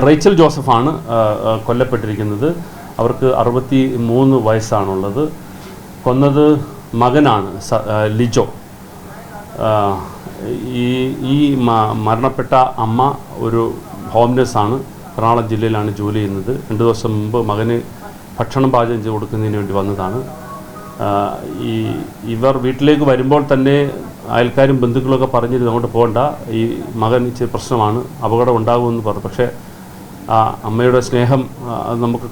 Rachel ജോസഫാണ് കൊല്ലപ്പെട്ടിരിക്കുന്നത്. അവർക്ക് 63 വയസ്സാണുള്ളത്. കൊന്നത് മകനാണ് ലിജോ. ഈ മരണപ്പെട്ട അമ്മ ഒരു ഹോം നഴ്സാണ്, എറണാകുളം ജില്ലയിലാണ് ജോലി ചെയ്യുന്നത്. 2 ദിവസം മുമ്പ് മകന് ഭക്ഷണം പാചകം ചെയ്ത് കൊടുക്കുന്നതിന് വേണ്ടി വന്നതാണ്. ഇവർ വീട്ടിലേക്ക് വരുമ്പോൾ തന്നെ അയൽക്കാരും ബന്ധുക്കളൊക്കെ പറഞ്ഞിരുന്നു അങ്ങോട്ട് പോകണ്ട, ഈ മകൻ ഇച്ചിരി പ്രശ്നമാണ്, അപകടം ഉണ്ടാകുമെന്ന് പറഞ്ഞു. പക്ഷേ അമ്മയുടെ സ്നേഹം നമുക്ക്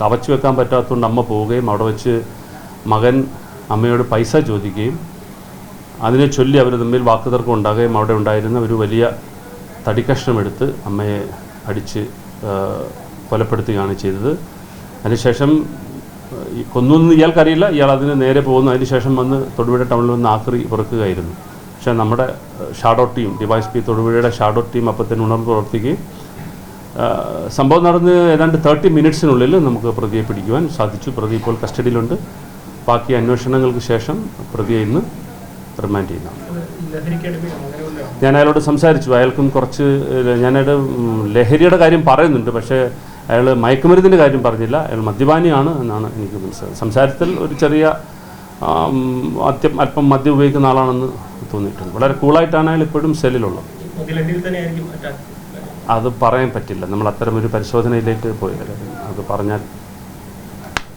കവച്ചു വെക്കാൻ പറ്റാത്തതുകൊണ്ട് അമ്മ പോവുകയും അവിടെ വെച്ച് മകൻ അമ്മയോട് പൈസ ചോദിക്കുകയും അതിനെ ചൊല്ലി അവർ തമ്മിൽ വാക്കുതർക്കം ഉണ്ടാകുകയും അവിടെ ഉണ്ടായിരുന്ന ഒരു വലിയ തടിക്കഷ്ണം എടുത്ത് അമ്മയെ അടിച്ച് കൊലപ്പെടുത്തുകയാണ് ചെയ്തത്. അതിനുശേഷം കൊന്നൊന്നും ഇയാൾക്കറിയില്ല. ഇയാൾ അതിന് നേരെ പോകുന്നു. അതിനുശേഷം വന്ന് തൊടുപുഴ ടൗണിൽ വന്ന് ആക്രി പുറക്കുകയായിരുന്നു. പക്ഷേ നമ്മുടെ ഷാഡോ ടീം, ഡിവൈഎസ്പി തൊടുപുഴയുടെ ഷാഡോ ടീം അപ്പത്തിന് ഉണർന്ന് പ്രവർത്തിക്കുകയും സംഭവം നടന്ന് ഏതാണ്ട് 30 മിനിറ്റ്സിനുള്ളിൽ നമുക്ക് പ്രതിയെ പിടിക്കുവാൻ സാധിച്ചു. പ്രതി ഇപ്പോൾ കസ്റ്റഡിയിലുണ്ട്. ബാക്കി അന്വേഷണങ്ങൾക്ക് ശേഷം പ്രതിയെ ഇന്ന് റിമാൻഡ് ചെയ്യുന്നതാണ്. ഞാൻ അയാളോട് സംസാരിച്ചു. അയാൾക്കും കുറച്ച് ഞാനയാളുടെ ലഹരിയുടെ കാര്യം പറയുന്നുണ്ട്, പക്ഷേ അയാൾ മയക്കുമരുന്നിൻ്റെ കാര്യം പറഞ്ഞില്ല. അയാൾ മദ്യപാനിയാണ് എന്നാണ് എനിക്ക് മനസ്സിലായത്. സംസാരത്തിൽ ഒരു ചെറിയ അല്പം മദ്യം ഉപയോഗിക്കുന്ന ആളാണെന്ന് തോന്നിയിട്ടുണ്ട്. വളരെ കൂളായിട്ടാണ് അയാൾ ഇപ്പോഴും സെല്ലിലുള്ളത്. അത് പറയാൻ പറ്റില്ല. നമ്മൾ അത്തരമൊരു പരിശോധനയിലേക്ക് പോയി അത് പറഞ്ഞാൽ